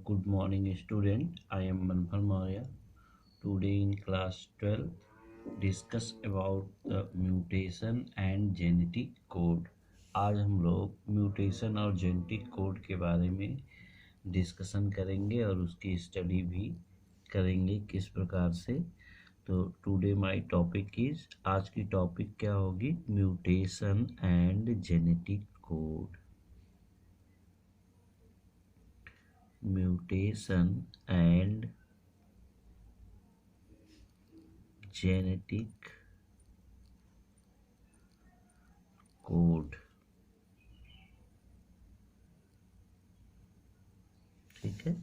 Good morning student. I am Manbhal Maurya. Today in class 12 discuss about the mutation and genetic code. आज हम लोग mutation और genetic code के बारे में डिस्कशन करेंगे और उसकी स्टडी भी करेंगे किस प्रकार से। तो टुडे माय टॉपिक इज, आज की टॉपिक क्या होगी, mutation and genetic code. Mutation and genetic code. ठीक है,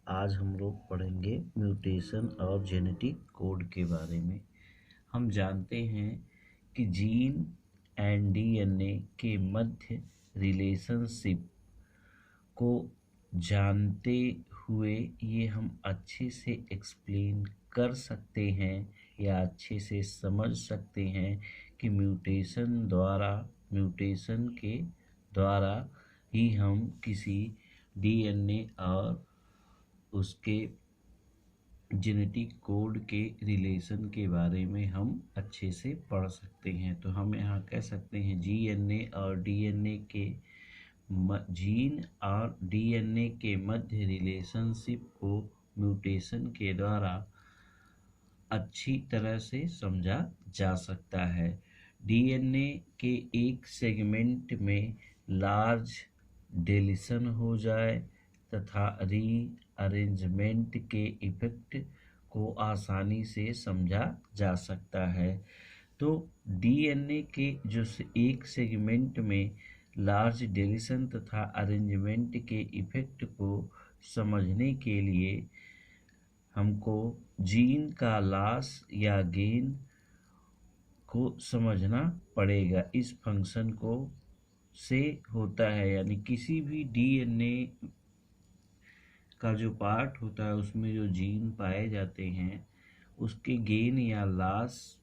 आज हम लोग पढ़ेंगे म्यूटेशन और जेनेटिक कोड के बारे में। हम जानते हैं कि जीन एंड डीएनए के मध्य रिलेशनशिप को जानते हुए ये हम अच्छे से एक्सप्लेन कर सकते हैं या अच्छे से समझ सकते हैं कि म्यूटेशन के द्वारा ही हम किसी डीएनए और उसके जेनेटिक कोड के रिलेशन के बारे में हम अच्छे से पढ़ सकते हैं। तो हम यहाँ कह सकते हैं जीन और डीएनए के मध्य रिलेशनशिप को म्यूटेशन के द्वारा अच्छी तरह से समझा जा सकता है। डीएनए के एक सेगमेंट में लार्ज डिलीशन हो जाए तथा रीअरेंजमेंट के इफेक्ट को आसानी से समझा जा सकता है। तो डीएनए के जो एक सेगमेंट में लार्ज डिलीशन तथा अरेंजमेंट के इफेक्ट को समझने के लिए हमको जीन का लॉस या गेन को समझना पड़ेगा। इस फंक्शन को से होता है, यानी किसी भी डीएनए का जो पार्ट होता है उसमें जो जीन पाए जाते हैं उसके गेन या लॉस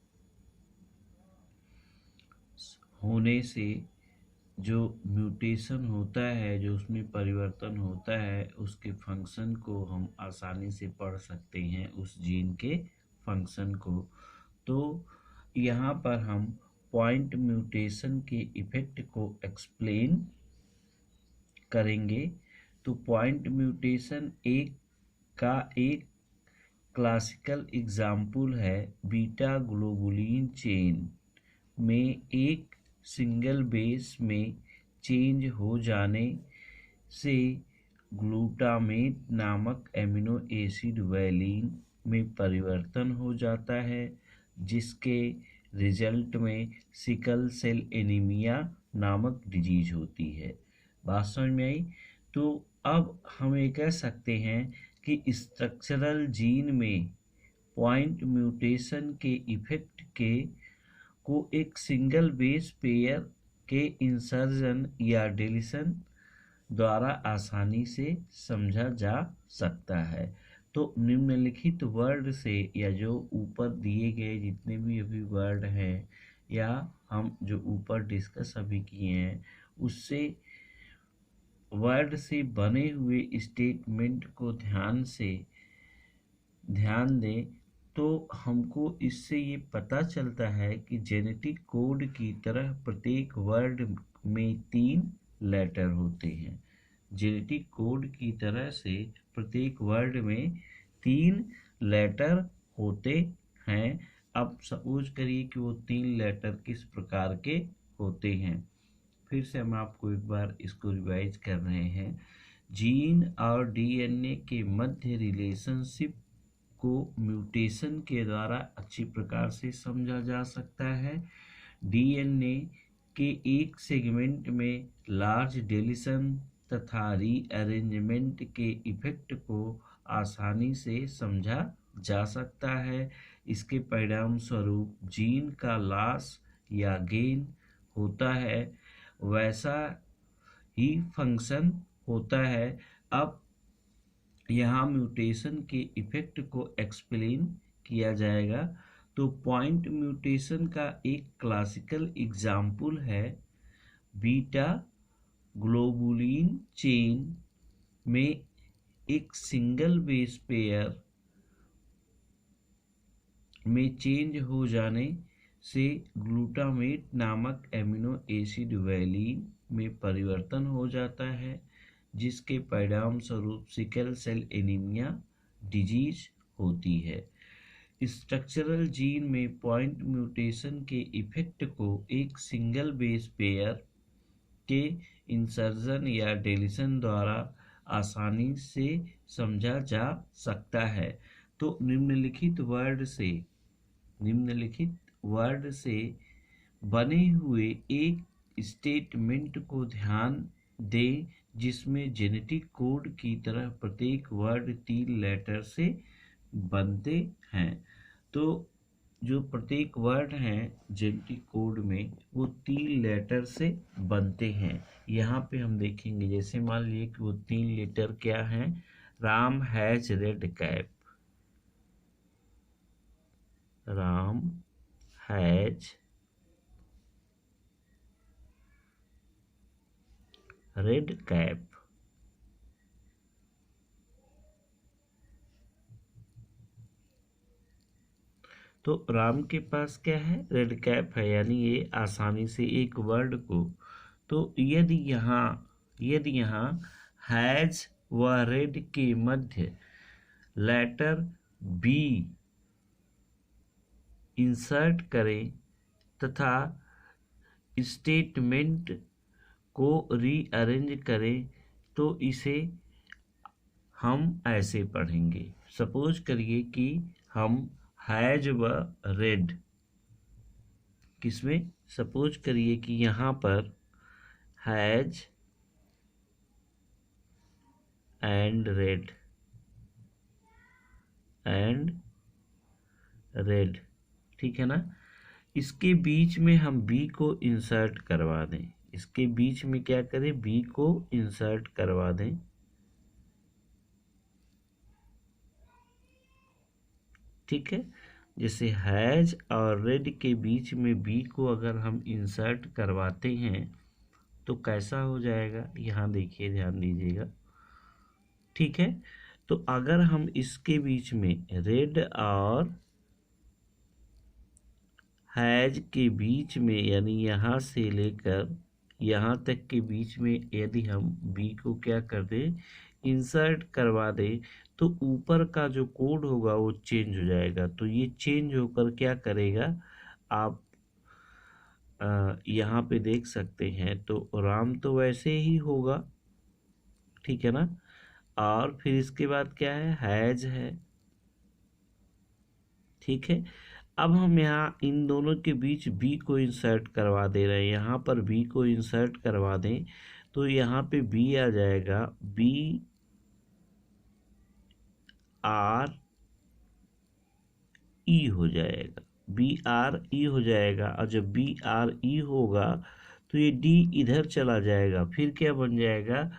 होने से जो म्यूटेशन होता है, जो उसमें परिवर्तन होता है, उसके फंक्शन को हम आसानी से पढ़ सकते हैं, उस जीन के फंक्शन को। तो यहाँ पर हम पॉइंट म्यूटेशन के इफेक्ट को एक्सप्लेन करेंगे। तो पॉइंट म्यूटेशन एक क्लासिकल एग्जाम्पल है बीटा ग्लोबुलिन चेन में एक सिंगल बेस में चेंज हो जाने से ग्लूटामेट नामक एमिनो एसिड वैलीन में परिवर्तन हो जाता है, जिसके रिजल्ट में सिकल सेल एनीमिया नामक डिजीज होती है। बात समझ में आई? तो अब हम ये कह सकते हैं कि स्ट्रक्चरल जीन में पॉइंट म्यूटेशन के इफेक्ट को एक सिंगल बेस पेयर के इंसर्जन या डिलीशन द्वारा आसानी से समझा जा सकता है। तो निम्नलिखित वर्ड से, या जो ऊपर दिए गए जितने भी अभी वर्ड हैं या हम जो ऊपर डिस्कस अभी किए हैं, उससे वर्ड से बने हुए स्टेटमेंट को ध्यान दें तो हमको इससे ये पता चलता है कि जेनेटिक कोड की तरह प्रत्येक वर्ड में 3 लेटर होते हैं। जेनेटिक कोड की तरह से प्रत्येक वर्ड में 3 लेटर होते हैं। अब सपोज करिए कि वो 3 लेटर किस प्रकार के होते हैं। फिर से हम आपको एक बार इसको रिवाइज कर रहे हैं। जीन और डीएनए के मध्य रिलेशनशिप को म्यूटेशन के द्वारा अच्छी प्रकार से समझा जा सकता है। डीएनए के एक सेगमेंट में लार्ज डिलीशन तथा रीअरेंजमेंट के इफेक्ट को आसानी से समझा जा सकता है। इसके परिणाम स्वरूप जीन का लॉस या गेन होता है, वैसा ही फंक्शन होता है। अब यहाँ म्यूटेशन के इफेक्ट को एक्सप्लेन किया जाएगा। तो पॉइंट म्यूटेशन का एक क्लासिकल एग्जाम्पल है बीटा ग्लोबुलिन चेन में एक सिंगल बेस पेयर में चेंज हो जाने से ग्लूटामेट नामक एमिनो एसिड वैलीन में परिवर्तन हो जाता है, जिसके परिणाम स्वरूप सिकल सेल एनीमिया डिजीज होती है। स्ट्रक्चरल जीन में पॉइंट म्यूटेशन के इफेक्ट को एक सिंगल बेस पेयर के इंसर्जन या डिलीशन द्वारा आसानी से समझा जा सकता है। तो निम्नलिखित वर्ड से बने हुए एक स्टेटमेंट को ध्यान दें जिसमें जेनेटिक कोड की तरह प्रत्येक वर्ड 3 लेटर से बनते हैं। तो जो प्रत्येक वर्ड हैं जेनेटिक कोड में वो 3 लेटर से बनते हैं। यहाँ पे हम देखेंगे, जैसे मान लीजिए कि वो 3 लेटर क्या हैं। Ram has red cap, Ram has red cap. तो राम के पास क्या है, रेड कैप है, यानी ये आसानी से एक वर्ड को, तो यदि यहाँ हैज व रेड के मध्य लेटर बी इंसर्ट करें तथा स्टेटमेंट को रीअरेंज करें तो इसे हम ऐसे पढ़ेंगे। सपोज करिए कि हम हैज व रेड, किसमें, सपोज करिए कि यहाँ पर हैज एंड रेड, ठीक है ना। इसके बीच में हम बी को इंसर्ट करवा दें, इसके बीच में क्या करें, बी को इंसर्ट करवा दें। ठीक है, जैसे हैज और रेड के बीच में बी को अगर हम इंसर्ट करवाते हैं तो कैसा हो जाएगा, यहाँ देखिए, ध्यान दीजिएगा। ठीक है, तो अगर हम इसके बीच में रेड और हैज के बीच में, यानी यहाँ से लेकर यहाँ तक के बीच में यदि हम बी को क्या कर दें, इंसर्ट करवा दें, तो ऊपर का जो कोड होगा वो चेंज हो जाएगा। तो ये चेंज होकर क्या करेगा, आप यहाँ पे देख सकते हैं। तो राम तो वैसे ही होगा, ठीक है ना, और फिर इसके बाद क्या है, हैज है। ठीक है, अब हम यहाँ इन दोनों के बीच बी को इंसर्ट करवा दे रहे हैं, यहाँ पर बी को इंसर्ट करवा दें तो यहाँ पे बी आ जाएगा, बी आर ई हो जाएगा, बी आर ई हो जाएगा। और जब बी आर ई होगा तो ये डी इधर चला जाएगा, फिर क्या बन जाएगा,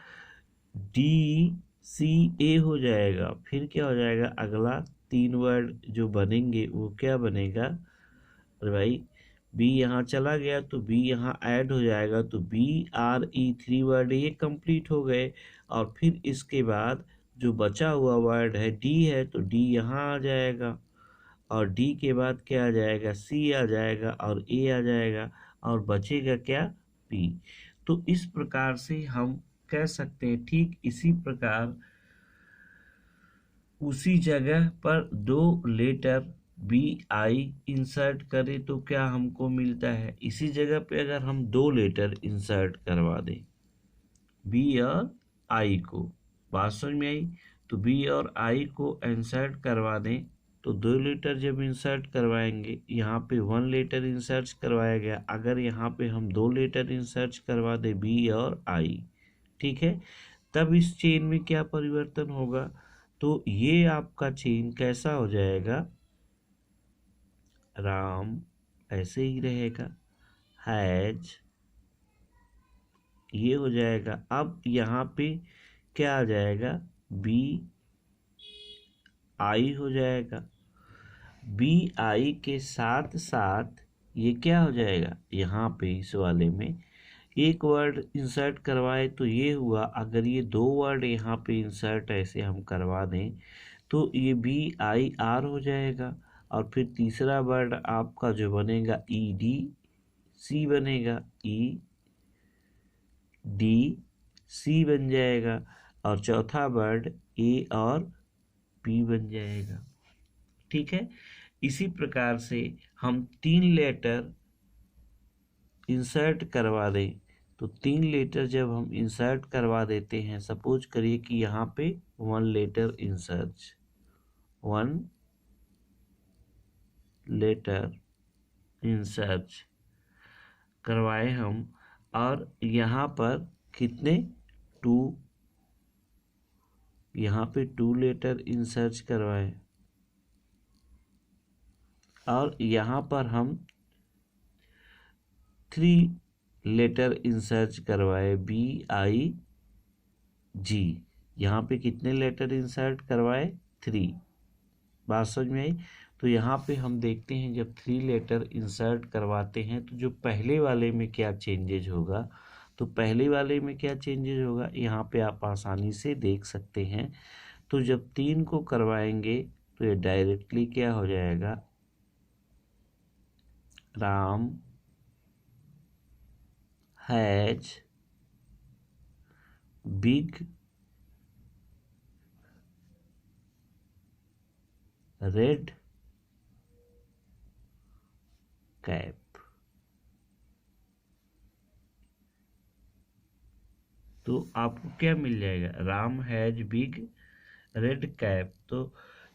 डी सी ए हो जाएगा। फिर क्या हो जाएगा, अगला 3 वर्ड जो बनेंगे वो क्या बनेगा, अरे भाई बी यहाँ चला गया तो बी यहाँ ऐड हो जाएगा, तो बी आर ई 3 वर्ड ये कंप्लीट हो गए। और फिर इसके बाद जो बचा हुआ वर्ड है डी है, तो डी यहाँ आ जाएगा, और डी के बाद क्या आ जाएगा, सी आ जाएगा और ए आ जाएगा, और बचेगा क्या, पी। तो इस प्रकार से हम कह सकते हैं। ठीक इसी प्रकार उसी जगह पर 2 लेटर बी आई इंसर्ट करें तो क्या हमको मिलता है, इसी जगह पे अगर हम 2 लेटर इंसर्ट करवा दें बी और आई को, बात समझ में आई, तो बी और आई को इंसर्ट करवा दें तो 2 लेटर जब इंसर्ट करवाएंगे, यहाँ पे 1 लेटर इंसर्ट करवाया गया, अगर यहाँ पे हम 2 लेटर इंसर्ट करवा दें बी और आई, ठीक है, तब इस चेन में क्या परिवर्तन होगा, तो ये आपका चेन कैसा हो जाएगा, राम ऐसे ही रहेगा, हैज ये हो जाएगा। अब यहाँ पे क्या आ जाएगा, बी आई हो जाएगा, बी आई के साथ साथ ये क्या हो जाएगा, यहाँ पे इस वाले में एक वर्ड इंसर्ट करवाए तो ये हुआ, अगर ये दो वर्ड यहाँ पे इंसर्ट ऐसे हम करवा दें तो ये BIR हो जाएगा, और फिर तीसरा वर्ड आपका जो बनेगा EDC बनेगा, EDC बन जाएगा, और चौथा वर्ड A और P बन जाएगा। ठीक है, इसी प्रकार से हम 3 लेटर इंसर्ट करवा दें, तो 3 लेटर जब हम इंसर्ट करवा देते हैं, सपोज करिए कि यहाँ पे 1 लेटर इंसर्ट करवाए हम, और यहाँ पर कितने 2, यहाँ पे 2 लेटर इंसर्च करवाए, और यहाँ पर हम 3 लेटर इंसर्च करवाए BIG। यहाँ पे कितने लेटर इंसर्ट करवाए 3। बात समझ में आई? तो यहाँ पे हम देखते हैं जब 3 लेटर इंसर्ट करवाते हैं तो जो पहले वाले में क्या चेंजेज होगा, तो पहले वाले में क्या चेंजेज होगा यहाँ पे आप आसानी से देख सकते हैं। तो जब 3 को करवाएंगे तो ये डायरेक्टली क्या हो जाएगा, Ram has big red cap. तो आपको क्या मिल जाएगा, Ram has big red cap. तो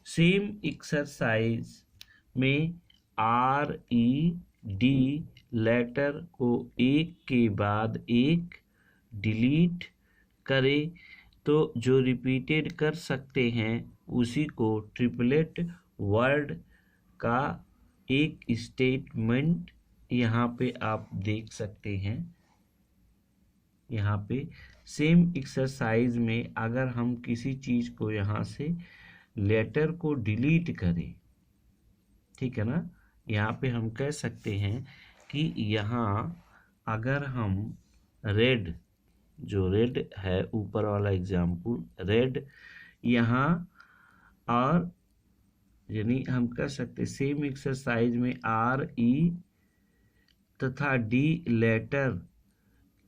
सेम एक्सरसाइज में RED लेटर को एक के बाद एक डिलीट करें, तो जो रिपीटेड कर सकते हैं उसी को ट्रिपलेट वर्ड का एक स्टेटमेंट यहाँ पे आप देख सकते हैं। यहाँ पे सेम एक्सरसाइज में अगर हम किसी चीज़ को यहाँ से लेटर को डिलीट करें, ठीक है ना, यहाँ पे हम कह सकते हैं कि यहाँ अगर हम रेड, जो रेड है ऊपर वाला एग्जाम्पल रेड यहाँ, और यानी हम कह सकते सेम एक्सरसाइज में RE तथा D लेटर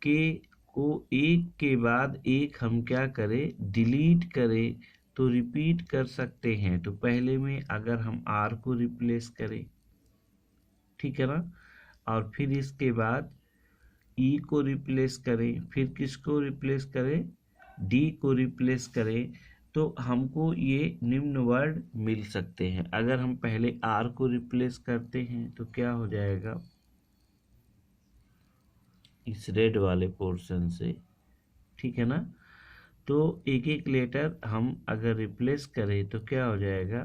के को एक के बाद एक हम क्या करें, डिलीट करें, तो रिपीट कर सकते हैं। तो पहले में अगर हम R को रिप्लेस करें, ठीक है ना, और फिर इसके बाद E को रिप्लेस करें, फिर किसको रिप्लेस करें, D को रिप्लेस करें, तो हमको ये निम्न वर्ड मिल सकते हैं। अगर हम पहले R को रिप्लेस करते हैं तो क्या हो जाएगा, इस रेड वाले पोर्शन से, ठीक है ना। तो एक एक लेटर हम अगर रिप्लेस करें तो क्या हो जाएगा,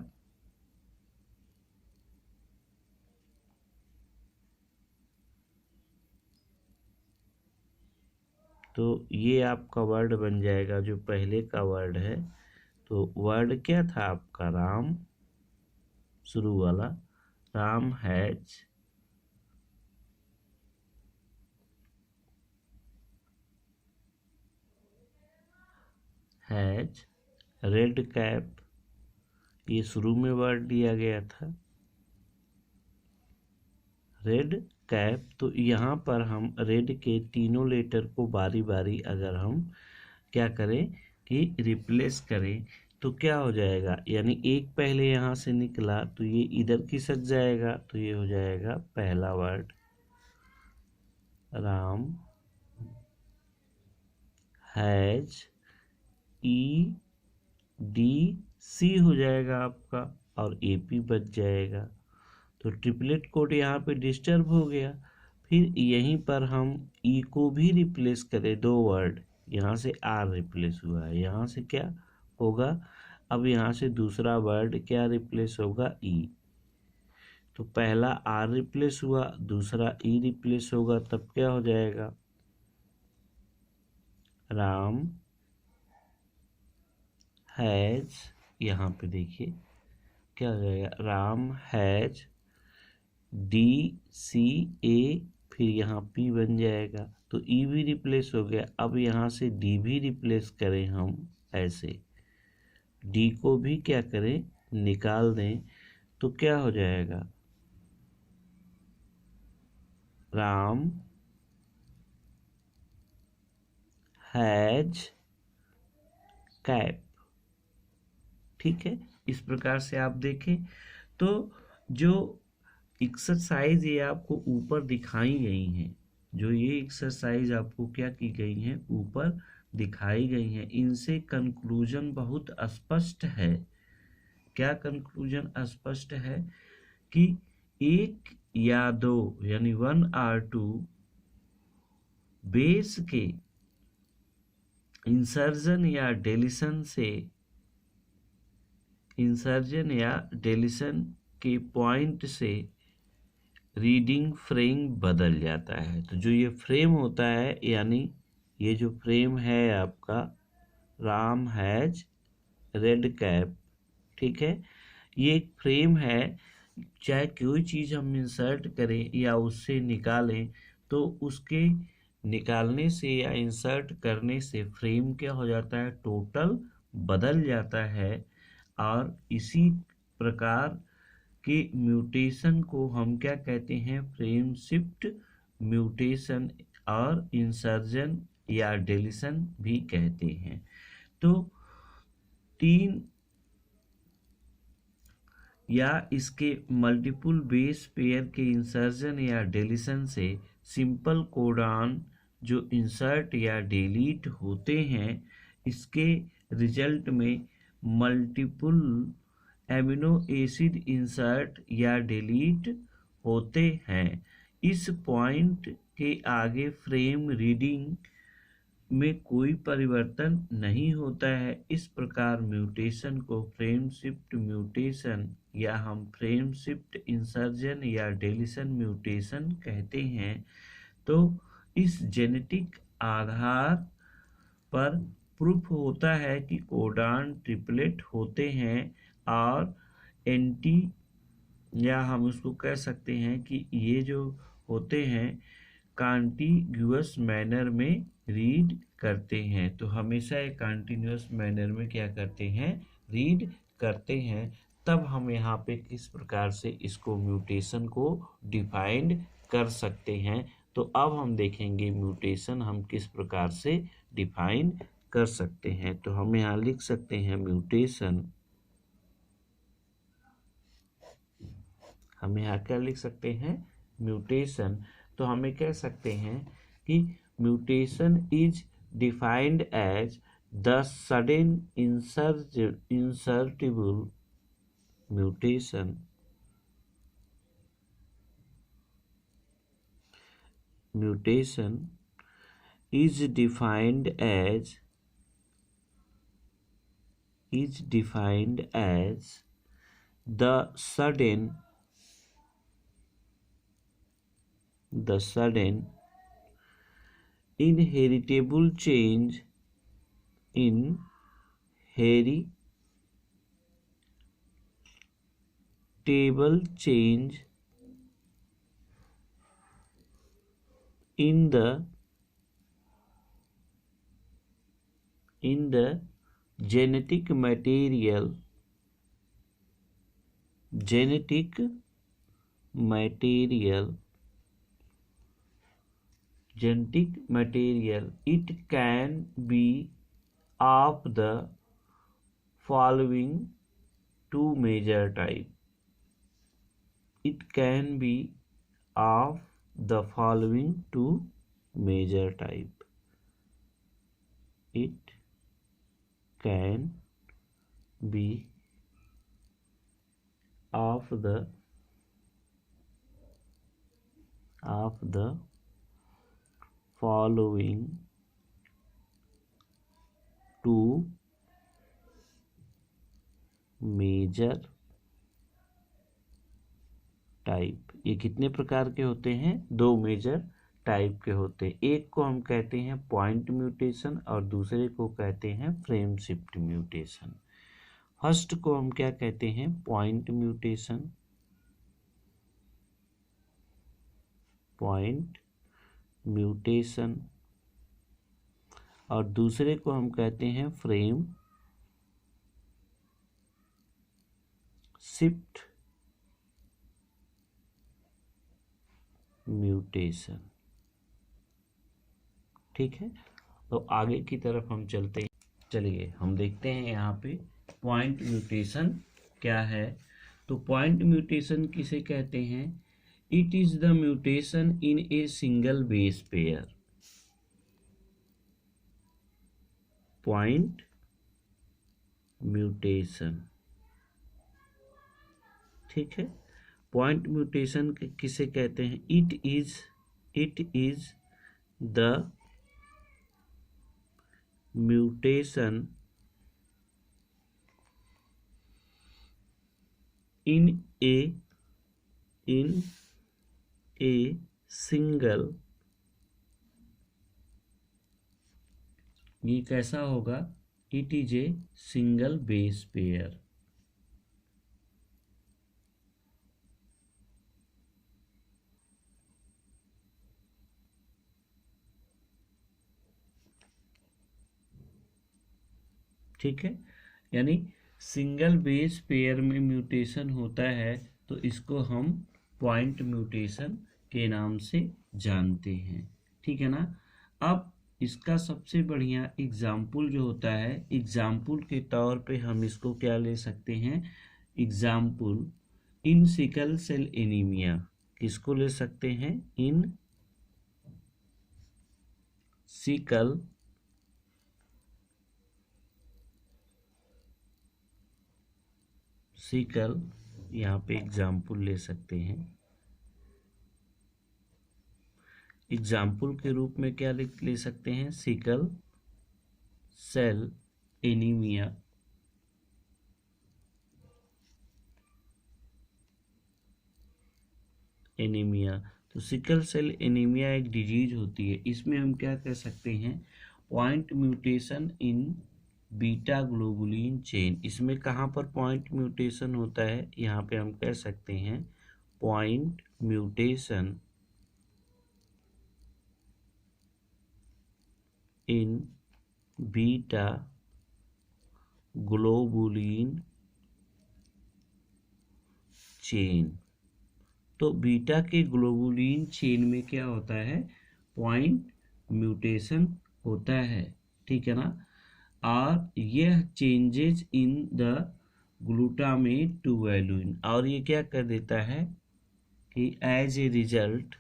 तो ये आपका वर्ड बन जाएगा जो पहले का वर्ड है। तो वर्ड क्या था आपका, राम, शुरू वाला, राम हैज रेड कैप, ये शुरू में वर्ड दिया गया था रेड कैप। तो यहाँ पर हम रेड के तीनों लेटर को बारी बारी अगर हम क्या करें कि रिप्लेस करें तो क्या हो जाएगा, यानी एक पहले यहाँ से निकला तो ये इधर खिसक जाएगा, तो ये हो जाएगा पहला वर्ड राम हैज, EDC हो जाएगा आपका, और AP बच जाएगा। तो ट्रिपलेट कोड यहाँ पे डिस्टर्ब हो गया। फिर यहीं पर हम E को भी रिप्लेस करें, 2 वर्ड, यहाँ से R रिप्लेस हुआ है, यहाँ से क्या होगा, अब यहाँ से दूसरा वर्ड क्या रिप्लेस होगा, E। तो पहला R रिप्लेस हुआ, दूसरा E रिप्लेस होगा, तब क्या हो जाएगा, राम हैज, यहाँ पे देखिए क्या हो जाएगा, राम हैज DCA, फिर यहाँ P बन जाएगा, तो ई भी रिप्लेस हो गया। अब यहाँ से डी भी रिप्लेस करें हम ऐसे, डी को भी क्या करें, निकाल दें, तो क्या हो जाएगा, राम हैज कैप। ठीक है, इस प्रकार से आप देखें तो जो एक्सरसाइज ये आपको ऊपर दिखाई गई हैं, जो ये एक्सरसाइज आपको क्या की गई हैं, ऊपर दिखाई गई हैं, इनसे कंक्लूजन बहुत स्पष्ट है। क्या कंक्लूजन स्पष्ट है कि एक या दो यानी 1 और 2 बेस के इंसर्जन या डेलीशन के पॉइंट से रीडिंग फ्रेम बदल जाता है। तो जो ये फ्रेम होता है, यानी ये जो फ्रेम है आपका, राम हैज रेड कैप, ठीक है, ये एक फ्रेम है। चाहे कोई चीज़ हम इंसर्ट करें या उससे निकालें, तो उसके निकालने से या इंसर्ट करने से फ्रेम क्या हो जाता है, टोटल बदल जाता है। और इसी प्रकार के म्यूटेशन को हम क्या कहते हैं, फ्रेम शिफ्ट म्यूटेशन और इंसर्जन या डेलीशन भी कहते हैं। तो 3 या इसके मल्टीपल बेस पेयर के इंसर्जन या डेलीशन से सिंपल कोडॉन जो इंसर्ट या डिलीट होते हैं, इसके रिजल्ट में मल्टीपल एमिनो एसिड इंसर्ट या डिलीट होते हैं। इस पॉइंट के आगे फ्रेम रीडिंग में कोई परिवर्तन नहीं होता है। इस प्रकार म्यूटेशन को फ्रेम शिफ्ट म्यूटेशन या हम फ्रेम शिफ्ट इंसर्जन या डेलीशन म्यूटेशन कहते हैं। तो इस जेनेटिक आधार पर प्रूफ होता है कि कोडॉन ट्रिपलेट होते हैं और एंटी, या हम उसको कह सकते हैं कि ये जो होते हैं कॉन्टिग्यूअस मैनर में रीड करते हैं। तो हमेशा एक कॉन्टिन्यूअस मैनर में क्या करते हैं, रीड करते हैं। तब हम यहाँ पे किस प्रकार से इसको म्यूटेशन को डिफाइंड कर सकते हैं। तो अब हम देखेंगे म्यूटेशन हम किस प्रकार से डिफाइन कर सकते हैं। तो हम यहाँ लिख सकते हैं म्यूटेशन, हम यहाँ क्या लिख सकते हैं, म्यूटेशन। तो हमें कह सकते हैं कि mutation is defined as the sudden insertable mutation, mutation is defined as the sudden inheritable change in heritable change in the genetic material it can be of the following two major type. It can be of the following two major type. It can be of the following two major type. ये कितने प्रकार के होते हैं, 2 major type के होते हैं। एक को हम कहते हैं पॉइंट म्यूटेशन और दूसरे को कहते हैं फ्रेम शिफ्ट म्यूटेशन। फर्स्ट को हम क्या कहते हैं, पॉइंट म्यूटेशन, और दूसरे को हम कहते हैं फ्रेम शिफ्ट म्यूटेशन। ठीक है, तो आगे की तरफ हम चलते हैं। चलिए हम देखते हैं यहाँ पे पॉइंट म्यूटेशन क्या है। तो पॉइंट म्यूटेशन किसे कहते हैं? It is the mutation in a single base pair. Point mutation, ठीक है। पॉइंट म्यूटेशन किसे कहते हैं? It is the mutation in a single, ये कैसा होगा? It is a single base pair. ठीक है, यानी सिंगल बेस पेयर में म्यूटेशन होता है तो इसको हम पॉइंट म्यूटेशन के नाम से जानते हैं। ठीक है ना। अब इसका सबसे बढ़िया एग्जाम्पल जो होता है, एग्जाम्पल के तौर पे हम इसको क्या ले सकते हैं? Example in sickle cell anaemia. किसको ले सकते हैं? इन सिकल यहाँ पे एग्जाम्पल ले सकते हैं। एग्जाम्पल के रूप में क्या ले सकते हैं? Sickle cell anaemia. तो सिकल सेल एनीमिया एक डिजीज होती है। इसमें हम क्या कह सकते हैं? Point mutation in beta globulin chain. इसमें कहाँ पर पॉइंट म्यूटेशन होता है? यहाँ पे हम कह सकते हैं point mutation in beta globulin chain. तो बीटा के ग्लोबुलिन चेन में क्या होता है? पॉइंट म्यूटेशन होता है। ठीक है ना। और यह changes in the glutamate to valine, और ये क्या कर देता है कि as a result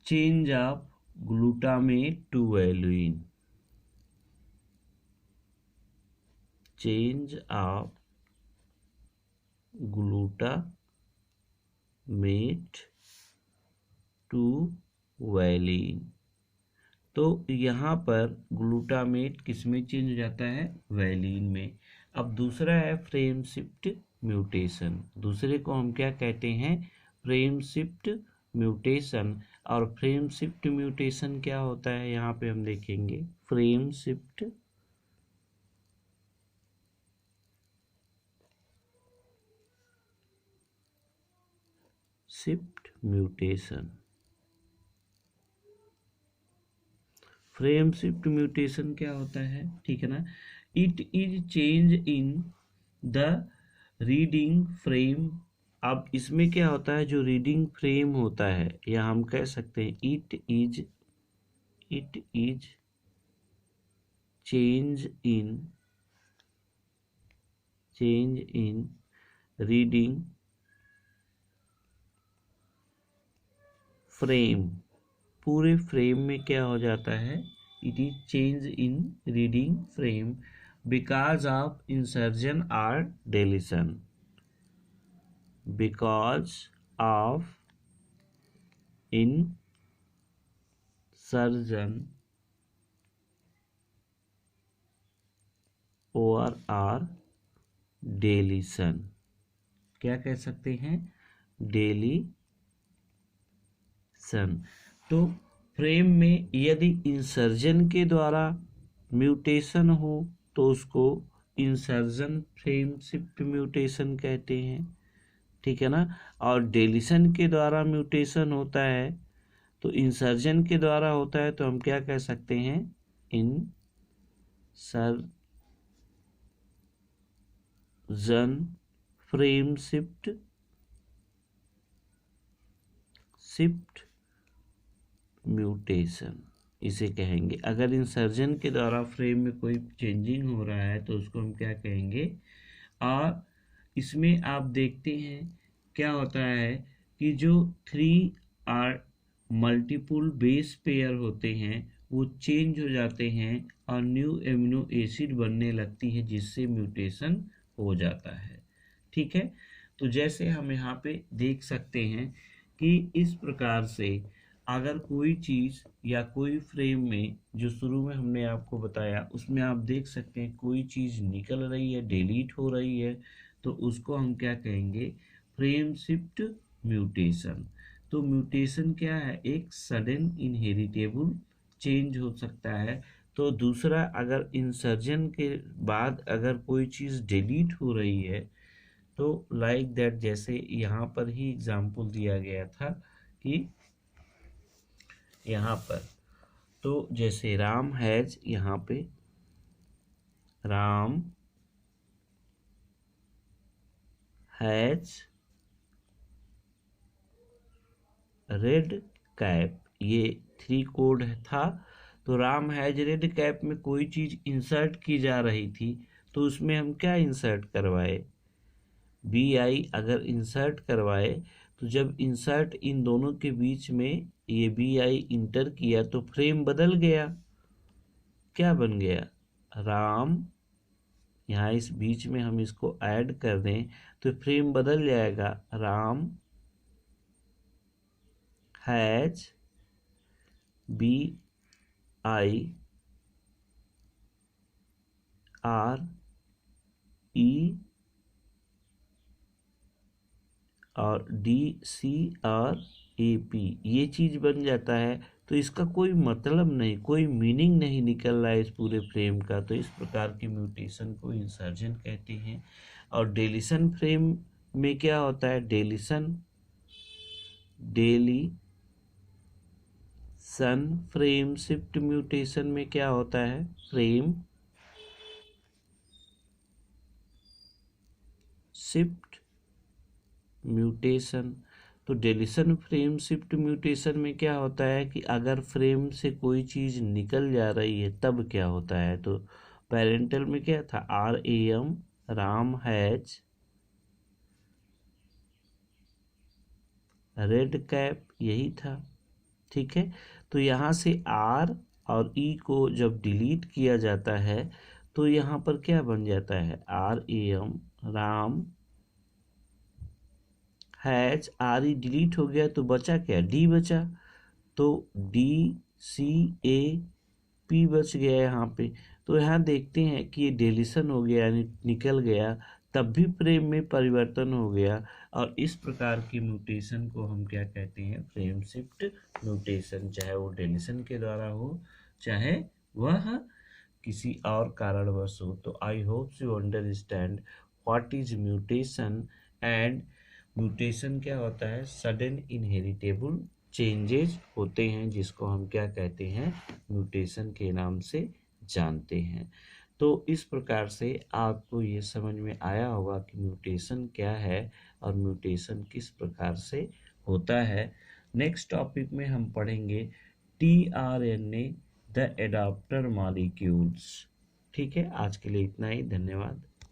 change of glutamate to valine, change of glutamate to valine। तो यहाँ पर ग्लूटामेट किस में चेंज हो जाता है? वैलीन में। अब दूसरा है फ्रेम शिफ्ट म्यूटेशन। दूसरे को हम क्या कहते हैं? Frame shift mutation. और फ्रेम शिफ्ट म्यूटेशन क्या होता है? यहाँ पे हम देखेंगे frame shift mutation. Frame shift mutation क्या होता है? ठीक है ना। It is change in the reading frame. अब इसमें क्या होता है? जो रीडिंग फ्रेम होता है, या हम कह सकते हैं it is change in reading frame. पूरे फ्रेम में क्या हो जाता है? It is change in reading frame because of insertion और डिलीशन। बिकॉज ऑफ इंसर्जन और डिलीशन। क्या कह सकते हैं? डिलीशन। तो फ्रेम में यदि इंसर्जन के द्वारा म्यूटेशन हो तो उसको इंसर्जन फ्रेम शिफ्ट म्यूटेशन कहते हैं, ठीक है ना। और डिलीशन के द्वारा म्यूटेशन होता है तो इंसर्जन के द्वारा होता है तो हम क्या कह सकते हैं, इंसर्जन फ्रेम शिफ्ट म्यूटेशन इसे कहेंगे। अगर इंसर्जन के द्वारा फ्रेम में कोई चेंजिंग हो रहा है तो उसको हम क्या कहेंगे। और इसमें आप देखते हैं क्या होता है कि जो 3 मल्टीपल बेस पेयर होते हैं वो चेंज हो जाते हैं और न्यू एमिनो एसिड बनने लगती है जिससे म्यूटेशन हो जाता है, ठीक है। तो जैसे हम यहाँ पे देख सकते हैं कि इस प्रकार से अगर कोई चीज़ या कोई फ्रेम में जो शुरू में हमने आपको बताया उसमें आप देख सकते हैं कोई चीज़ निकल रही है, डिलीट हो रही है, तो उसको हम क्या कहेंगे, फ्रेम शिफ्ट म्यूटेशन। तो म्यूटेशन क्या है, एक सडन इनहेरिटेबल चेंज हो सकता है। तो दूसरा, अगर इंसर्जन के बाद अगर कोई चीज़ डिलीट हो रही है तो लाइक दैट, जैसे यहाँ पर ही एग्जाम्पल दिया गया था कि यहाँ पर तो जैसे राम हैज, यहाँ पे राम हैज रेड कैप, ये 3 कोड था। तो राम हैज रेड कैप में कोई चीज़ इंसर्ट की जा रही थी तो उसमें हम क्या इंसर्ट करवाए, BI अगर इंसर्ट करवाए तो जब इंसर्ट इन दोनों के बीच में ये BI इंटर किया तो फ्रेम बदल गया, क्या बन गया, राम। यहाँ इस बीच में हम इसको ऐड कर दें तो फ्रेम बदल जाएगा, राम हैज BI RE और DCRAP, ये चीज़ बन जाता है। तो इसका कोई मतलब नहीं, कोई मीनिंग नहीं निकल रहा है इस पूरे फ्रेम का। तो इस प्रकार की म्यूटेशन को इंसर्जन कहते हैं। और डिलीशन फ्रेम में क्या होता है, डिलीशन फ्रेम शिफ्ट म्यूटेशन में क्या होता है, फ्रेम शिफ्ट म्यूटेशन। तो डिलीशन फ्रेम शिफ्ट म्यूटेशन में क्या होता है कि अगर फ्रेम से कोई चीज़ निकल जा रही है तब क्या होता है। तो पेरेंटल में क्या था, RAM, Ram has red cap, यही था, ठीक है। तो यहाँ से R और E को जब डिलीट किया जाता है तो यहाँ पर क्या बन जाता है, RAM, Ram has, RE delete हो गया तो बचा क्या, D बचा। तो DCAP बच गया यहाँ पे। तो यहाँ देखते हैं कि ये डिलीशन हो गया यानी निकल गया, तब भी फ्रेम में परिवर्तन हो गया। और इस प्रकार की म्यूटेशन को हम क्या कहते हैं, फ्रेम शिफ्ट म्यूटेशन, चाहे वो डिलीशन के द्वारा हो चाहे वह किसी और कारणवश हो। तो I hope you understand what is mutation. And mutation क्या होता है, सडन इनहेरिटेबल चेंजेस होते हैं जिसको हम क्या कहते हैं, म्यूटेशन के नाम से जानते हैं। तो इस प्रकार से आपको ये समझ में आया होगा कि म्यूटेशन क्या है और म्यूटेशन किस प्रकार से होता है। नेक्स्ट टॉपिक में हम पढ़ेंगे tRNA द एडाप्टर मॉलिक्यूल्स। ठीक है, आज के लिए इतना ही, धन्यवाद।